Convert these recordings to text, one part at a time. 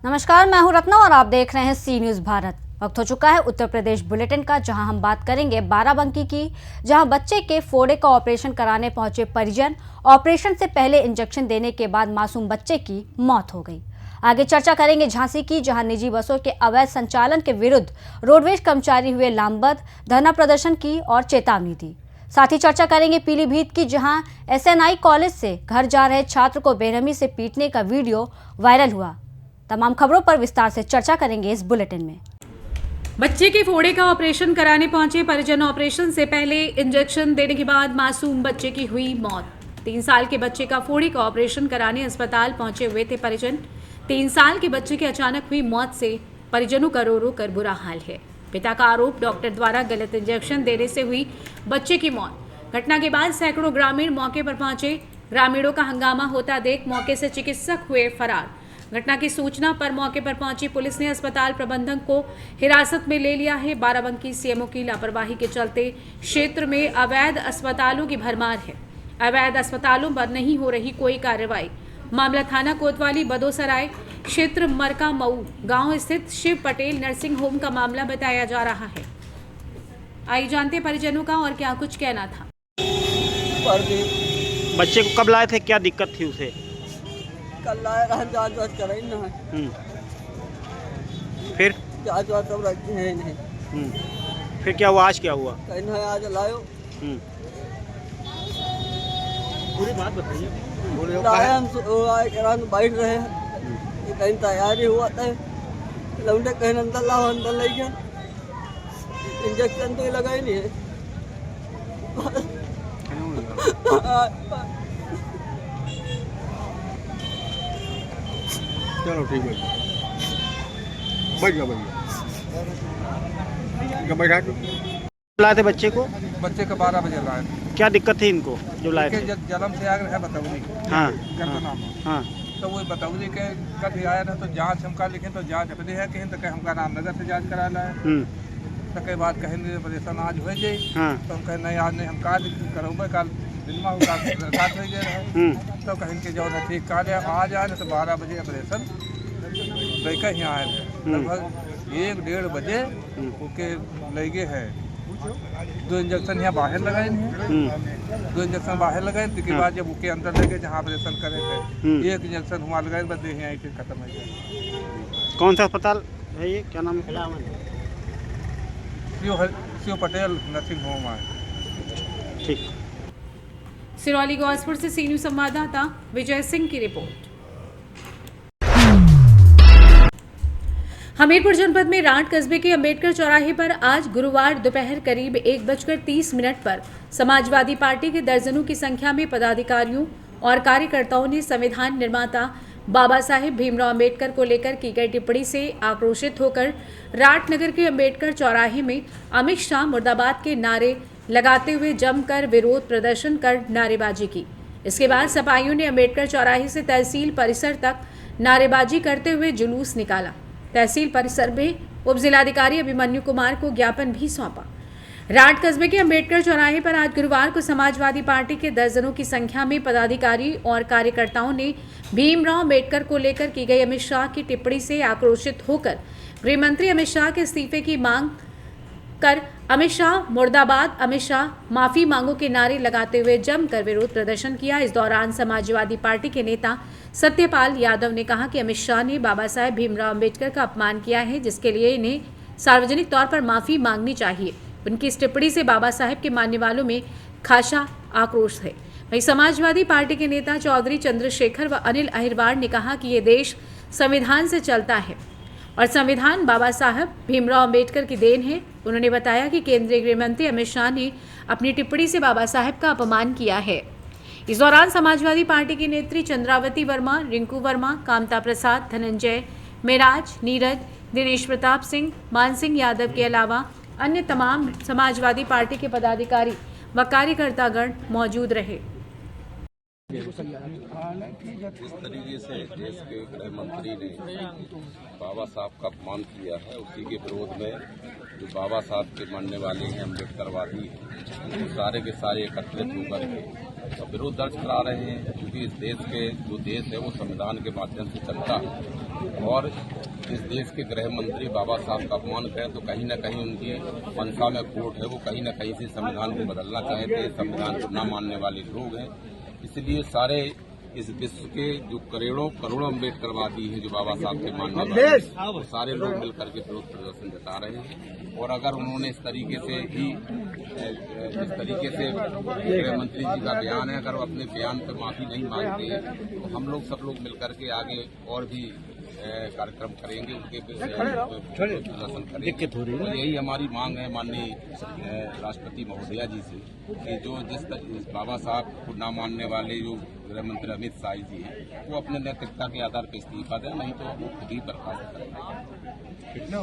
नमस्कार, मैं हूं रत्ना और आप देख रहे हैं सी न्यूज भारत। वक्त हो चुका है उत्तर प्रदेश बुलेटिन का, जहां हम बात करेंगे बाराबंकी की, जहां बच्चे के फोड़े का ऑपरेशन कराने पहुंचे परिजन। ऑपरेशन से पहले इंजेक्शन देने के बाद मासूम बच्चे की मौत हो गई। आगे चर्चा करेंगे झांसी की, जहां निजी बसों के अवैध संचालन के विरुद्ध रोडवेज कर्मचारी हुए लामबंद, धरना प्रदर्शन की और चेतावनी दी। साथ ही चर्चा करेंगे पीलीभीत की, जहां SNI कॉलेज से घर जा रहे छात्र को बेरहमी से पीटने का वीडियो वायरल हुआ। तमाम खबरों पर विस्तार से चर्चा करेंगे इस बुलेटिन में। बच्चे के फोड़े का ऑपरेशन कराने पहुंचे परिजन। ऑपरेशन से पहले इंजेक्शन देने के बाद मासूम बच्चे की हुई मौत। 3 साल के बच्चे का फोड़े का ऑपरेशन कराने अस्पताल पहुंचे हुए थे परिजन। 3 साल के बच्चे की अचानक हुई मौत से परिजनों का रो रो कर बुरा हाल है। पिता का आरोप, डॉक्टर द्वारा गलत इंजेक्शन देने से हुई बच्चे की मौत। घटना के बाद सैकड़ों ग्रामीण मौके पर पहुंचे। ग्रामीणों का हंगामा होता देख मौके से चिकित्सक हुए फरार। घटना की सूचना पर मौके पर पहुंची पुलिस ने अस्पताल प्रबंधक को हिरासत में ले लिया है। बाराबंकी CMO की लापरवाही के चलते क्षेत्र में अवैध अस्पतालों की भरमार है। अवैध अस्पतालों पर नहीं हो रही कोई कार्रवाई। मामला थाना कोतवाली बदोसराय क्षेत्र मरका मऊ गांव स्थित शिव पटेल नर्सिंग होम का मामला बताया जा रहा है। आइए जानते परिजनों का और क्या कुछ कहना था। बच्चे को कब लाए थे, क्या दिक्कत थी उसे? कल लाया रहा, जाँच वाँच कराई ना। फिर जाँच वाँच सब रखते हैं नहीं। फिर क्या हुआ, आज क्या हुआ? कहीं ना आज लायो। पूरी बात बताइए। लाया हम बैठ रहे हैं, कहीं तैयारी हुआ था, लौटे कहीं अंदर लाओ, अंदर ले गया। इंजेक्शन तो लगा ही नहीं है। चलो ठीक है, बैठ जाओ बैठा के। लाए थे बच्चे को? बच्चे को 12 बजे लाए। क्या दिक्कत थी इनको जो लाए थे? जन्म से आगे है बतौली। हाँ नाम हाँ। तो वो बतौली के कभी आया ना, तो जांच हमका लिखे तो जांच अपने है कहीं, तो कहीं हमका रामनगर से जांच करा लाए। तो कई बात कहें परेशान आज हो जाए। तो हम कहें नहीं आज नहीं, हम काल करोगे, काल दिन में दरखास्त हो जाए। तो कहीं के जो ठीक काल आज आए ना, तो 12 बजे ऑपरेशन लेकर यहाँ आए थे। लगभग 1-1:30 बजे ओके लगे है। 2 इंजेक्शन यहाँ बाहर लगाए हैं। 2 इंजेक्शन बाहर लगाए, उसके बाद जब उसके अंदर लगे जहाँ ऑपरेशन करे थे, 1 इंजेक्शन हुआ लगाए, बस यहाँ फिर खत्म हो गया। कौन सा अस्पताल है ये, क्या नाम है? शिव पटेल नर्सिंग होम है। ठीक। सिरौली गौसपुर से सी न्यूज संवाददाता विजय सिंह की रिपोर्ट। हमीरपुर जनपद में राट कस्बे के अंबेडकर चौराहे पर आज गुरुवार दोपहर करीब 1:30 पर समाजवादी पार्टी के दर्जनों की संख्या में पदाधिकारियों और कार्यकर्ताओं ने संविधान निर्माता बाबा साहेब भीमराव अंबेडकर को लेकर की गई टिप्पणी से आक्रोशित होकर राटनगर के अंबेडकर चौराहे में अमित शाह मुर्दाबाद के नारे लगाते हुए जमकर विरोध प्रदर्शन कर नारेबाजी की। इसके बाद सपाइयों ने अंबेडकर चौराहे से तहसील परिसर तक नारेबाजी करते हुए जुलूस निकाला। तहसील परिसर में उप जिलाधिकारी अभिमन्यु कुमार को ज्ञापन भी सौंपा। राट कस्बे के अंबेडकर चौराहे पर आज गुरुवार को समाजवादी पार्टी के दर्जनों की संख्या में पदाधिकारी और कार्यकर्ताओं ने भीमराव अंबेडकर को लेकर की गई अमित शाह की टिप्पणी से आक्रोशित होकर गृह मंत्री अमित शाह के इस्तीफे की मांग कर अमित शाह मुर्दाबाद, अमित शाह माफी मांगो के नारे लगाते हुए जमकर विरोध प्रदर्शन किया। इस दौरान समाजवादी पार्टी के नेता सत्यपाल यादव ने कहा कि अमित शाह ने बाबा साहेब भीमराव अंबेडकर का अपमान किया है, जिसके लिए इन्हें सार्वजनिक तौर पर माफी मांगनी चाहिए। उनकी इस टिप्पणी से बाबा साहेब के मानने वालों में खासा आक्रोश है। वहीं समाजवादी पार्टी के नेता चौधरी चंद्रशेखर व अनिल अहिरवार ने कहा कि ये देश संविधान से चलता है और संविधान बाबा साहब भीमराव अंबेडकर की देन है। उन्होंने बताया कि केंद्रीय गृह मंत्री अमित शाह ने अपनी टिप्पणी से बाबा साहब का अपमान किया है। इस दौरान समाजवादी पार्टी की नेत्री चंद्रावती वर्मा, रिंकू वर्मा, कामता प्रसाद, धनंजय मेराज, नीरज, दिनेश प्रताप सिंह, मान सिंह यादव के अलावा अन्य तमाम समाजवादी पार्टी के पदाधिकारी व कार्यकर्तागण मौजूद रहे। जिस तरीके से देश के गृह मंत्री ने बाबा साहब का अपमान किया है, उसी के विरोध में जो बाबा साहब के मानने वाले हैं, अम्बेडकरवादी हैं, सारे के सारे एकत्रित होकर के विरोध दर्ज करा रहे हैं, क्योंकि इस देश के जो देश है वो संविधान के माध्यम से चलता है और इस देश के गृह मंत्री बाबा साहब का अपमान करें तो कहीं न कहीं उनकी मंशा में खोट है। वो कहीं न कहीं से संविधान को बदलना चाहते हैं, संविधान को न मानने वाले लोग हैं। इसलिए सारे इस विश्व के जो करोड़ों अम्बेडकरवादी हैं जो बाबा साहब के मानने वाले हैं, वो सारे लोग मिलकर के विरोध प्रदर्शन जता रहे हैं। और अगर उन्होंने इस तरीके से गृह मंत्री जी का बयान है, अगर वो अपने बयान पर माफी नहीं मांगते तो हम लोग सब लोग मिलकर के आगे और भी कार्यक्रम करेंगे, उनके प्रदर्शन करेंगे। तो यही हमारी मांग है माननीय राष्ट्रपति महोदया जी से कि जो जिस बाबा साहब को न मानने वाले जो गृह मंत्री अमित शाह जी हैं वो अपने नैतिकता के आधार पर इस्तीफा दें, नहीं तो वो खुद ही बर्खास्त करेंगे।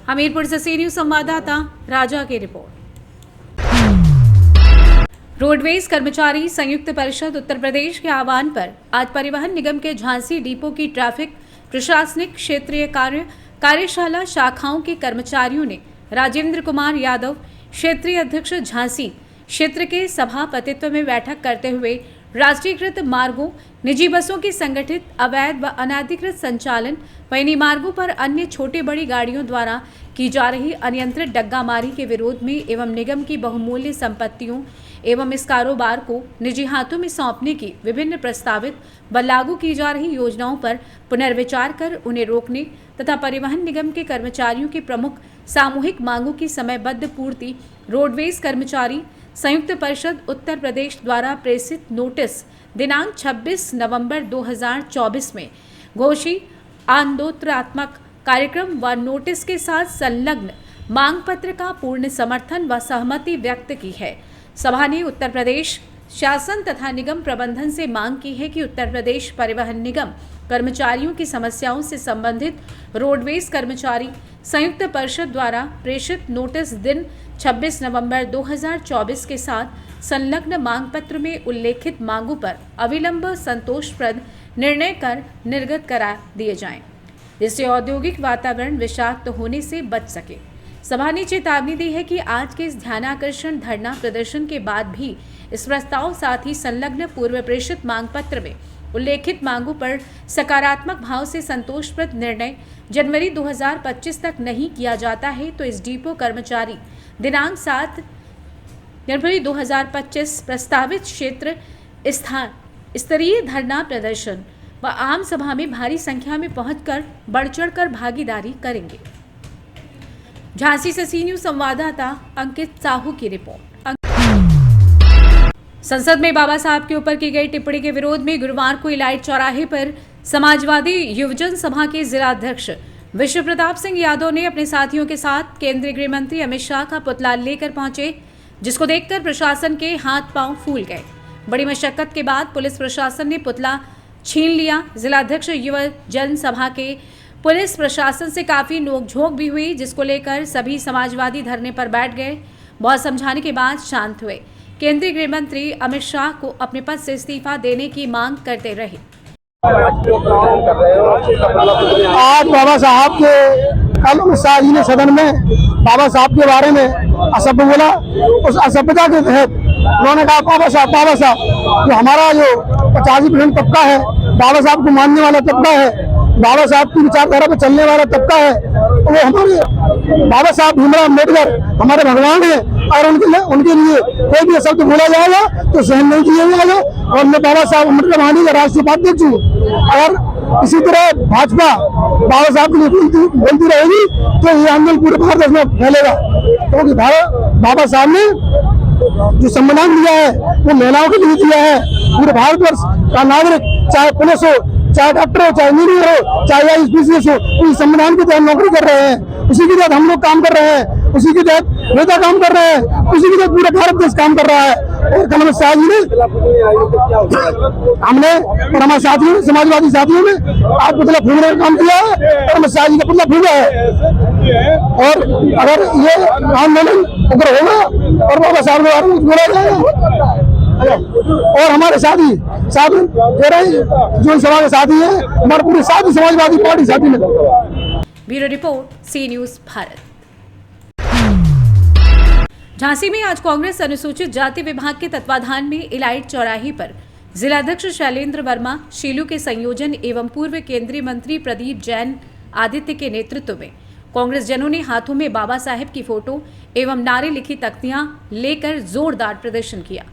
हमीरपुर से सी न्यूज संवाददाता राजा की रिपोर्ट। रोडवेज कर्मचारी संयुक्त परिषद उत्तर प्रदेश के आह्वान पर आज परिवहन निगम के झांसी डिपो की ट्रैफिक प्रशासनिक क्षेत्रीय कार्यशाला शाखाओं के कर्मचारियों ने राजेंद्र कुमार यादव क्षेत्रीय अध्यक्ष झांसी क्षेत्र के सभापतित्व में बैठक करते हुए राष्ट्रीयकृत मार्गों, निजी बसों की संगठित अवैध व अनधिकृत संचालन व इन्हीं मार्गों पर अन्य छोटी बड़ी गाड़ियों द्वारा की जा रही अनियंत्रित डग्गामारी के विरोध में एवं निगम की बहुमूल्य संपत्तियों एवं इस कारोबार को निजी हाथों में सौंपने की विभिन्न प्रस्तावित व लागू की जा रही योजनाओं पर पुनर्विचार कर उन्हें रोकने तथा परिवहन निगम के कर्मचारियों की प्रमुख सामूहिक मांगों की समयबद्ध पूर्ति रोडवेज कर्मचारी संयुक्त परिषद उत्तर प्रदेश द्वारा प्रेषित नोटिस दिनांक 26 नवंबर 2024 में घोषित आंदोलनात्मक कार्यक्रम व नोटिस के साथ संलग्न मांग पत्र का पूर्ण समर्थन व सहमति व्यक्त की है। सभा ने उत्तर प्रदेश शासन तथा निगम प्रबंधन से मांग की है कि उत्तर प्रदेश परिवहन निगम कर्मचारियों की समस्याओं से संबंधित रोडवेज कर्मचारी संयुक्त परिषद द्वारा प्रेषित नोटिस दिन 26 नवंबर 2024 के साथ संलग्न मांग पत्र में उल्लेखित मांगों पर अविलंब संतोषप्रद निर्णय कर निर्गत करा दिए जाएं, जिससे औद्योगिक वातावरण विषाक्त होने से बच सके। सभा ने चेतावनी दी है कि आज के इस ध्यानाकर्षण धरना प्रदर्शन के बाद भी इस प्रस्ताव साथ ही संलग्न पूर्व प्रेषित मांग पत्र में उल्लेखित मांगों पर सकारात्मक भाव से संतोषप्रद निर्णय जनवरी 2025 तक नहीं किया जाता है तो इस डिपो कर्मचारी दिनांक 7 जनवरी 2025 प्रस्तावित क्षेत्र स्तरीय धरना प्रदर्शन व आम सभा में भारी संख्या में पहुंचकर बढ़ चढ़कर भागीदारी करेंगे। झांसी से सी न्यूज संवाददाता अंकित साहू की रिपोर्ट। संसद में बाबा साहब के ऊपर की गई टिप्पणी के विरोध में गुरुवार को इलाइट चौराहे पर समाजवादी युवजन सभा के जिलाध्यक्ष विश्व प्रताप सिंह यादव ने अपने साथियों के साथ केंद्रीय गृह मंत्री अमित शाह का पुतला लेकर पहुंचे, जिसको देखकर प्रशासन के हाथ पांव फूल गए। बड़ी मशक्कत के बाद पुलिस प्रशासन ने पुतला छीन लिया। जिलाध्यक्ष युवजन सभा के पुलिस प्रशासन से काफी नोकझोंक भी हुई, जिसको लेकर सभी समाजवादी धरने पर बैठ गए। बहुत समझाने के बाद शांत हुए। केंद्रीय गृह मंत्री अमित शाह को अपने पद से इस्तीफा देने की मांग करते रहे। आज बाबा साहब के कल अमित शाह जी ने सदन में बाबा साहब के बारे में असभ्य बोला। उस असभ्यता के तहत उन्होंने कहा बाबा साहब जो हमारा जो 50% तबका है, बाबा साहब को मानने वाला तबका है, बाबा साहब की विचारधारा पर चलने वाला तबका है, वो हमारे बाबा साहब भीमराव अम्बेडकर हमारे भगवान है और उनके लिए कोई भी शब्द बोला जाएगा तो सहन नहीं किया जाएगा। और मैं बाबा साहब अम्बेडकर वाहिनी का राष्ट्रीय उपाध्यक्ष हूँ। और इसी तरह भाजपा बाबा साहब के लिए बोलती रहेगी तो ये आंदोलन पूरे भारत में फैलेगा, क्योंकि बाबा साहब ने जो संविधान दिया है वो महिलाओं के लिए दिया है। पूरे भारतवर्ष का नागरिक, चाहे पुलिस हो, चाहे डॉक्टर हो, चाहे इंजीनियर हो, चाहे स्पेशलिस्ट हो, इस संविधान के तहत नौकरी कर रहे हैं। उसी के तहत हम लोग काम कर रहे हैं, उसी के तहत नेता काम कर रहे हैं, उसी के तहत पूरा भारत देश काम कर रहा है। और कल अमित शाह जी ने हमने और हमारे साथियों समाजवादी साथियों ने आज पुतला फूंकने का काम किया है और अमित शाह जी का पुतला फूंका है। और अगर ये आंदोलन अगर होगा और बाबा साहब के बारे में बोला जाएगा और हमारे साथी जो सभा के साथी है, हमारे पूरे साथी समाजवादी पार्टी साथी में। ब्यूरो रिपोर्ट, सी न्यूज भारत। झांसी में आज कांग्रेस अनुसूचित जाति विभाग के तत्वाधान में इलाइट चौराहे पर जिलाध्यक्ष शैलेंद्र वर्मा, शीलू के संयोजन एवं पूर्व केंद्रीय मंत्री प्रदीप जैन आदित्य के नेतृत्व में कांग्रेस जनों ने हाथों में बाबा साहेब की फोटो एवं नारे लिखी तख्तियां लेकर जोरदार प्रदर्शन किया।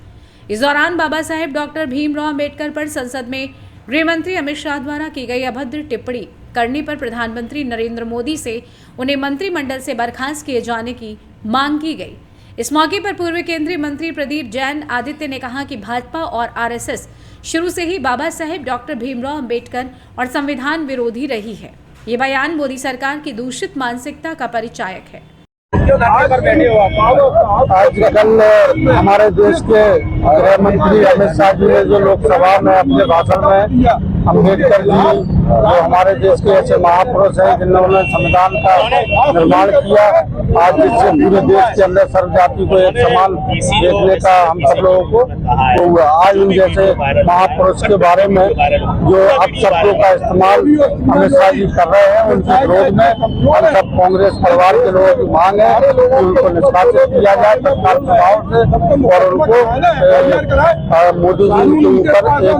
इस दौरान बाबा साहेब डॉक्टर भीमराव अंबेडकर पर संसद में गृह मंत्री अमित शाह द्वारा की गई अभद्र टिप्पणी करने पर प्रधानमंत्री नरेंद्र मोदी से उन्हें मंत्रिमंडल से बर्खास्त किए जाने की मांग की गई। इस मौके पर पूर्व केंद्रीय मंत्री प्रदीप जैन आदित्य ने कहा कि भाजपा और आरएसएस शुरू से ही बाबा साहेब डॉक्टर भीमराव अंबेडकर और संविधान विरोधी रही है। ये बयान मोदी सरकार की दूषित मानसिकता का परिचायक है। आज कल हमारे देश के गृह मंत्री अमित शाह जी ने जो लोकसभा में अपने भाषण में अम्बेडकर जी जो हमारे देश के ऐसे महापुरुष हैं जिन्होंने संविधान का निर्माण किया, आज जिससे पूरे देश के अंदर सर्व जाति को एक समान देखने का हम सब लोगों को आज उन जैसे महापुरुष के बारे में जो अपशब्दों का इस्तेमाल अमित शाह जी कर रहे हैं, उनके विरोध में हम सब कांग्रेस परिवार के लोगों की मांग है कि उनको निष्कासित किया जाए तत्काल प्रभाव से और उनको मोदी जी के ऊपर एक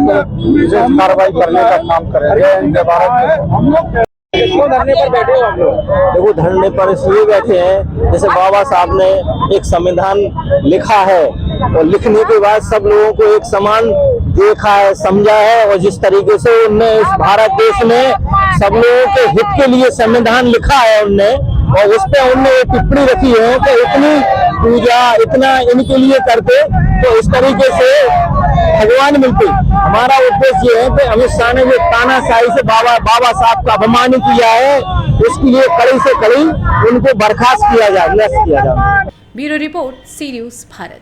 विशेष कार्रवाई करने का काम करेंगे। इनके बारे में हम लोग धरने पर बैठे हो। देखो, धरने पर इसलिए बैठे हैं जैसे बाबा साहब ने एक संविधान लिखा है और लिखने के बाद सब लोगों को एक समान देखा है, समझा है और जिस तरीके से उनने इस भारत देश में सब लोगों के हित के लिए संविधान लिखा है उनने, और उस पर उनने एक टिप्पणी रखी है कि इतनी पूजा इतना इनके लिए करते तो इस तरीके से भगवान मिलते। हमारा उद्देश्य ये है कि अमित शाह ने जो तानाशाही से बाबा साहब का अपमानित किया है उसके लिए कड़ी से कड़ी उनको बर्खास्त किया जाए, निरस्त किया जाए। ब्यूरो रिपोर्ट, सी न्यूज़ भारत।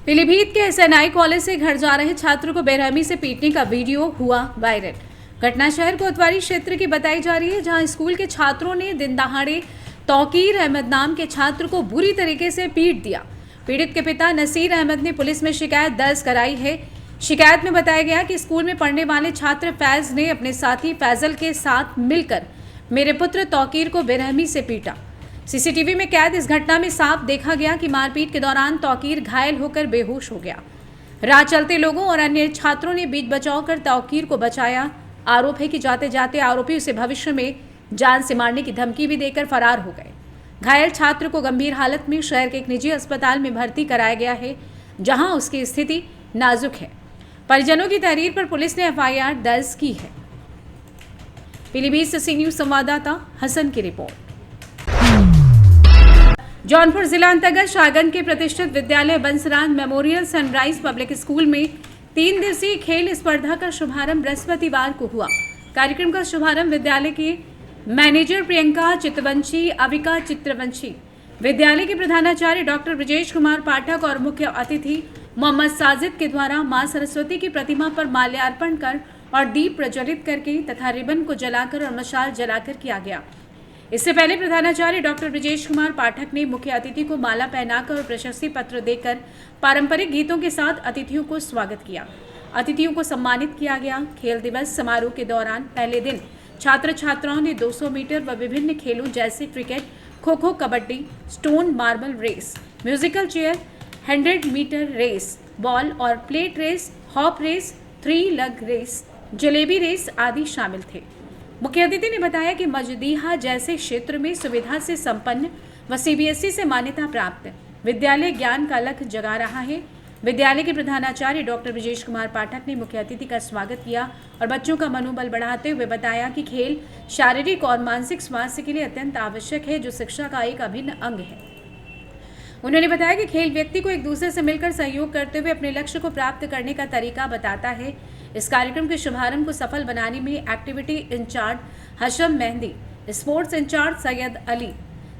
पीलीभीत के एसएनआई कॉलेज से घर जा रहे छात्र को बेरहमी से पीटने का वीडियो हुआ वायरल। घटना शहर कोतवाली क्षेत्र की बताई जा रही है, जहां स्कूल के छात्रों ने दिन दहाड़े तौकीर अहमद नाम के छात्र को बुरी तरीके से पीट दिया। पीड़ित के पिता नसीर अहमद ने पुलिस में शिकायत दर्ज कराई है। शिकायत में बताया गया कि स्कूल में पढ़ने वाले छात्र फैज ने अपने साथी फैजल के साथ मिलकर मेरे पुत्र तौकीर को बेरहमी से पीटा। सीसीटीवी में कैद इस घटना में साफ देखा गया कि मारपीट के दौरान तौकीर घायल होकर बेहोश हो गया। राह चलते लोगों और अन्य छात्रों ने बीच बचाव कर तौकीर को बचाया। आरोप है कि जाते जाते आरोपी उसे भविष्य में जान से मारने की धमकी भी देकर फरार हो गए। घायल छात्र को गंभीर हालत में शहर के एक निजी अस्पताल में भर्ती कराया गया है, जहां उसकी स्थिति नाजुक है। परिजनों की तहरीर पर पुलिस ने एफआईआर दर्ज की है। पीलीभीत से सी न्यूज़ संवाददाता हसन की रिपोर्ट। जौनपुर जिला अंतर्गत शाहगंज के प्रतिष्ठित विद्यालय Bansraj memorial sunrise public school में 3 दिवसीय खेल स्पर्धा का शुभारंभ बृहस्पतिवार को हुआ। कार्यक्रम का शुभारंभ विद्यालय के मैनेजर प्रियंका चित्रवंशी, अविका चित्रवंशी, विद्यालय के प्रधानाचार्य डॉक्टर ब्रजेश कुमार पाठक और मुख्य अतिथि मोहम्मद साजिद के द्वारा मां सरस्वती की प्रतिमा पर माल्यार्पण कर और दीप प्रज्वलित करके तथा रिबन को जलाकर और मशाल जलाकर किया गया। इससे पहले प्रधानाचार्य डॉक्टर ब्रजेश कुमार पाठक ने मुख्य अतिथि को माला पहनाकर और प्रशस्ति पत्र देकर पारंपरिक गीतों के साथ अतिथियों को स्वागत किया। अतिथियों को सम्मानित किया गया। खेल दिवस समारोह के दौरान पहले दिन छात्र छात्राओं ने 200 मीटर व विभिन्न खेलों जैसे cricket, kho kho, kabaddi, stone marble race, musical chair, 100 metre race, ball और plate race, hop race, 3 leg race, jalebi race आदि शामिल थे। मुख्य अतिथि ने बताया कि मजदीहा जैसे क्षेत्र में सुविधा से संपन्न व सीबीएसई से मान्यता प्राप्त विद्यालय ज्ञान का लक्ष्य जगा रहा है। विद्यालय के प्रधानाचार्य डॉक्टर ब्रजेश कुमार पाठक ने मुख्य अतिथि का स्वागत किया और बच्चों का मनोबल बढ़ाते हुए बताया कि खेल शारीरिक और मानसिक स्वास्थ्य के लिए अत्यंत आवश्यक है, जो शिक्षा का एक अभिन्न अंग है। उन्होंने बताया कि खेल व्यक्ति को एक दूसरे से मिलकर सहयोग करते हुए अपने लक्ष्य को प्राप्त करने का तरीका बताता है। इस कार्यक्रम के शुभारंभ को सफल बनाने में activity in charge Hasham Mehndi, sports in charge Syed Ali,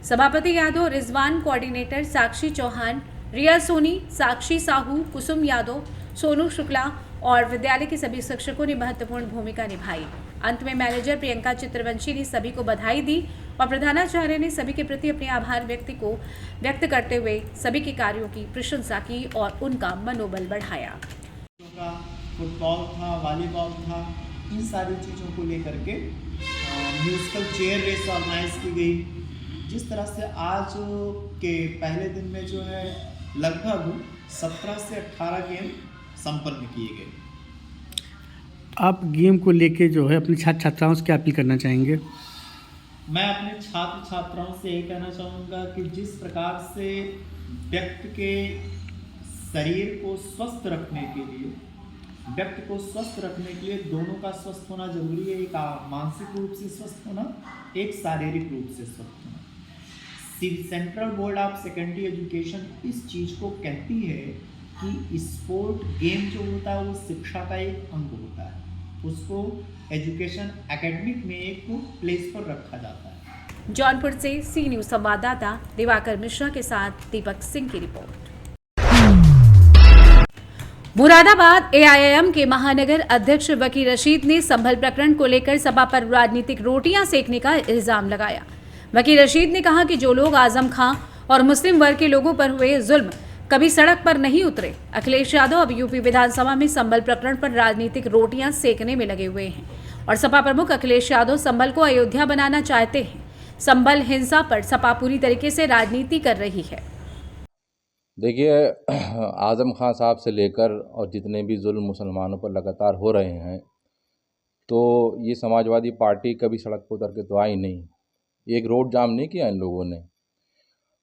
Sabhapati Yadav, Rizwan, coordinator Sakshi Chauhan, Riya Soni, Sakshi Sahu, Kusum Yadav, Sonu Shukla और विद्यालय के सभी शिक्षकों ने महत्वपूर्ण भूमिका निभाई। अंत में मैनेजर प्रियंका चित्रवंशी ने सभी को बधाई दी और प्रधानाचार्य ने सभी के प्रति अपने आभार व्यक्त करते हुए सभी के कार्यों की प्रशंसा की और उनका मनोबल बढ़ाया। फुटबॉल था, वॉलीबॉल था, इन सारी चीज़ों को लेकर के म्यूजिकल चेयर रेस ऑर्गेनाइज की गई जिस तरह से आज के पहले दिन में जो है लगभग 17 से 18 गेम संपन्न किए गए। आप गेम को लेके जो है अपने छात्र छात्राओं से क्या अपील करना चाहेंगे? मैं अपने छात्र छात्राओं से यही कहना चाहूँगा कि जिस प्रकार से व्यक्ति के शरीर को स्वस्थ रखने के लिए दोनों का स्वस्थ होना जरूरी है। एक मानसिक रूप से स्वस्थ होना, एक शारीरिक रूप से स्वस्थ होना। Central board of secondary education इस चीज़ को कहती है कि स्पोर्ट गेम जो होता है वो शिक्षा का एक अंग होता है, उसको एजुकेशन एकेडमिक में एक प्लेस पर रखा जाता है। जौनपुर से सी न्यूज संवाददाता दिवाकर मिश्रा के साथ दीपक सिंह की रिपोर्ट। मुरादाबाद एआईएम के महानगर अध्यक्ष वकील रशीद ने संभल प्रकरण को लेकर सपा पर राजनीतिक रोटियां सेकने का इल्जाम लगाया। वकील रशीद ने कहा कि जो लोग आजम खां और मुस्लिम वर्ग के लोगों पर हुए जुल्म कभी सड़क पर नहीं उतरे। अखिलेश यादव अब यूपी विधानसभा में संभल प्रकरण पर राजनीतिक रोटियां सेकने में लगे हुए हैं और सपा प्रमुख अखिलेश यादव संभल को अयोध्या बनाना चाहते हैं। संभल हिंसा पर सपा पूरी तरीके से राजनीति कर रही है। देखिए, आजम खां साहब से लेकर और जितने भी जुल्म मुसलमानों पर लगातार हो रहे हैं, तो ये समाजवादी पार्टी कभी सड़क पर उतर के तो आई नहीं, एक रोड जाम नहीं किया इन लोगों ने।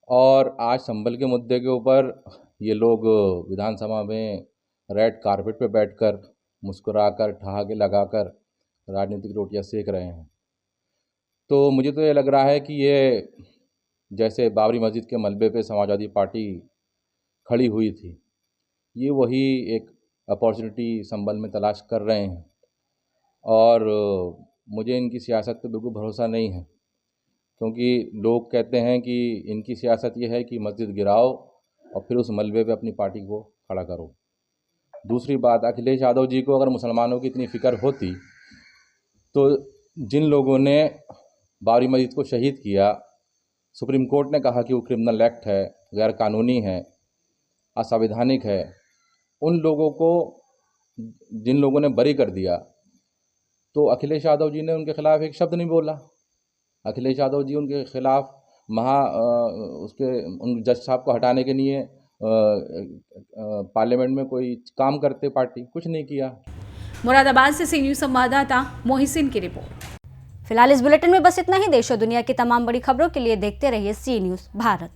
और आज संभल के मुद्दे के ऊपर ये लोग विधानसभा में रेड कारपेट पे बैठकर मुस्कुराकर ठहाके लगाकर राजनीतिक रोटियां सेक रहे हैं। तो मुझे तो ये लग रहा है कि ये जैसे बाबरी मस्जिद के मलबे पे समाजवादी पार्टी खड़ी हुई थी, ये वही एक अपॉर्चुनिटी संभल में तलाश कर रहे हैं। और मुझे इनकी सियासत पे बिल्कुल भरोसा नहीं है, क्योंकि लोग कहते हैं कि इनकी सियासत ये है कि मस्जिद गिराओ और फिर उस मलबे पे अपनी पार्टी को खड़ा करो। दूसरी बात, अखिलेश यादव जी को अगर मुसलमानों की इतनी फ़िक्र होती तो जिन लोगों ने बाबरी मस्जिद को शहीद किया, सुप्रीम कोर्ट ने कहा कि वो क्रिमिनल एक्ट है, गैर कानूनी है, असंवैधानिक है, उन लोगों को जिन लोगों ने बरी कर दिया, तो अखिलेश यादव जी ने उनके खिलाफ एक शब्द नहीं बोला। अखिलेश यादव जी उनके खिलाफ उन जज साहब को हटाने के लिए पार्लियामेंट में कोई काम करते, पार्टी कुछ नहीं किया। मुरादाबाद से सी न्यूज संवाददाता मोहिसिन की रिपोर्ट। फिलहाल इस बुलेटिन में बस इतना ही। देश और दुनिया की तमाम बड़ी खबरों के लिए देखते रहिए सी न्यूज भारत।